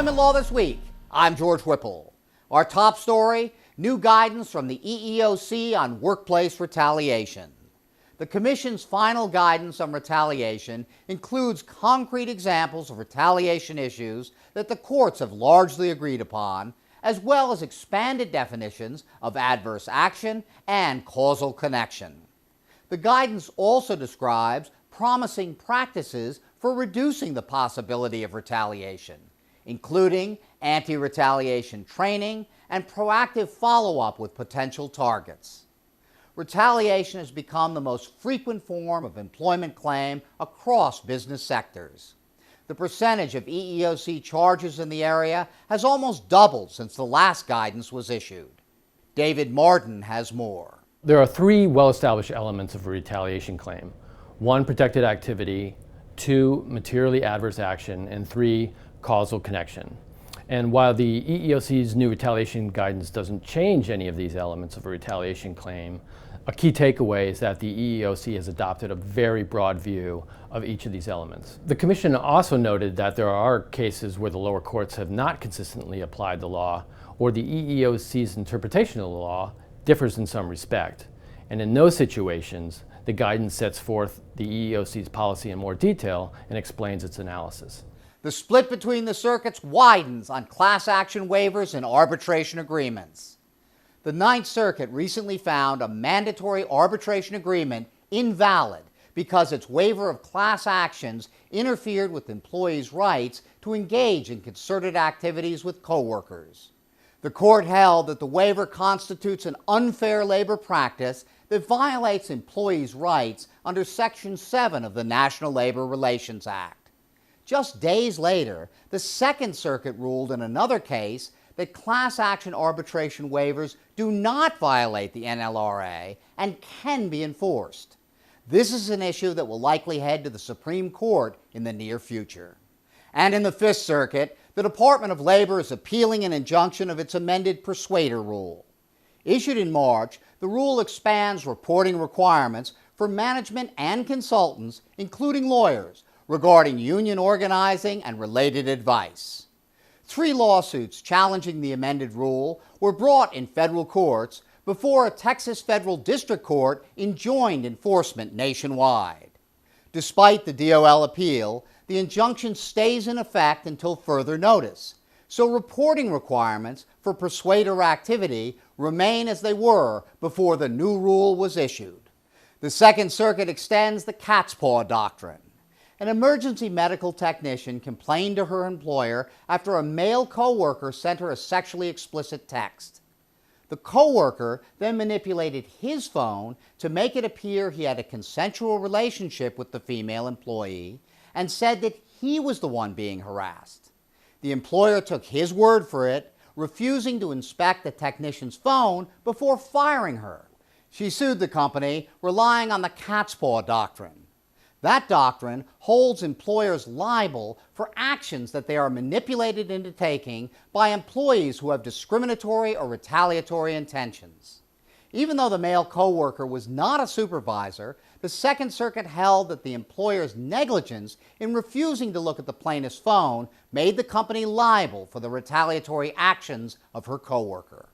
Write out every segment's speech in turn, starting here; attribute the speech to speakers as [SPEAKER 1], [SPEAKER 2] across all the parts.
[SPEAKER 1] Employment Law This Week, I'm George Whipple. Our top story, new guidance from the EEOC on workplace retaliation. The Commission's final guidance on retaliation includes concrete examples of retaliation issues that the courts have largely agreed upon, as well as expanded definitions of adverse action and causal connection. The guidance also describes promising practices for reducing the possibility of retaliation, including anti-retaliation training and proactive follow-up with potential targets. Retaliation has become the most frequent form of employment claim across business sectors. The percentage of EEOC charges in the area has almost doubled since the last guidance was issued. David Marden has more.
[SPEAKER 2] There are three well-established elements of a retaliation claim. 1, protected activity, 2, materially adverse action, and 3, causal connection. And while the EEOC's new retaliation guidance doesn't change any of these elements of a retaliation claim, a key takeaway is that the EEOC has adopted a very broad view of each of these elements. The Commission also noted that there are cases where the lower courts have not consistently applied the law, or the EEOC's interpretation of the law differs in some respect. And in those situations, the guidance sets forth the EEOC's policy in more detail and explains its analysis.
[SPEAKER 1] The split between the circuits widens on class action waivers and arbitration agreements. The Ninth Circuit recently found a mandatory arbitration agreement invalid because its waiver of class actions interfered with employees' rights to engage in concerted activities with coworkers. The court held that the waiver constitutes an unfair labor practice that violates employees' rights under Section 7 of the National Labor Relations Act. Just days later, the Second Circuit ruled in another case that class action arbitration waivers do not violate the NLRA and can be enforced. This is an issue that will likely head to the Supreme Court in the near future. And in the Fifth Circuit, the Department of Labor is appealing an injunction of its amended persuader rule. Issued in March, the rule expands reporting requirements for management and consultants, including lawyers, regarding union organizing and related advice. 3 lawsuits challenging the amended rule were brought in federal courts before a Texas federal district court enjoined enforcement nationwide. Despite the DOL appeal, the injunction stays in effect until further notice, so reporting requirements for persuader activity remain as they were before the new rule was issued. The Second Circuit extends the cat's paw doctrine. An emergency medical technician complained to her employer after a male coworker sent her a sexually explicit text. The coworker then manipulated his phone to make it appear he had a consensual relationship with the female employee and said that he was the one being harassed. The employer took his word for it, refusing to inspect the technician's phone before firing her. She sued the company, relying on the cat's paw doctrine. That doctrine holds employers liable for actions that they are manipulated into taking by employees who have discriminatory or retaliatory intentions. Even though the male coworker was not a supervisor, the Second Circuit held that the employer's negligence in refusing to look at the plaintiff's phone made the company liable for the retaliatory actions of her coworker.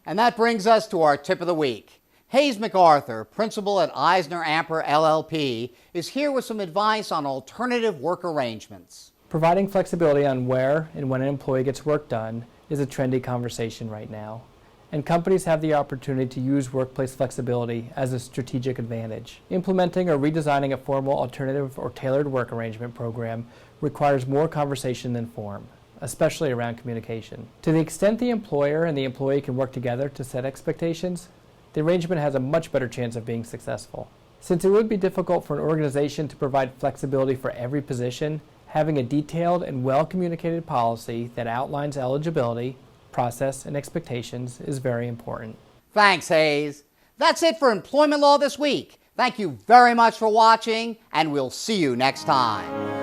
[SPEAKER 1] And that brings us to our tip of the week. Hayes MacArthur, principal at Eisner Amper LLP, is here with some advice on alternative work arrangements.
[SPEAKER 3] Providing flexibility on where and when an employee gets work done is a trendy conversation right now, and companies have the opportunity to use workplace flexibility as a strategic advantage. Implementing or redesigning a formal alternative or tailored work arrangement program requires more conversation than form, especially around communication. To the extent the employer and the employee can work together to set expectations, the arrangement has a much better chance of being successful. Since it would be difficult for an organization to provide flexibility for every position, having a detailed and well-communicated policy that outlines eligibility, process, and expectations is very important.
[SPEAKER 1] Thanks, Hayes. That's it for Employment Law This Week. Thank you very much for watching, and we'll see you next time.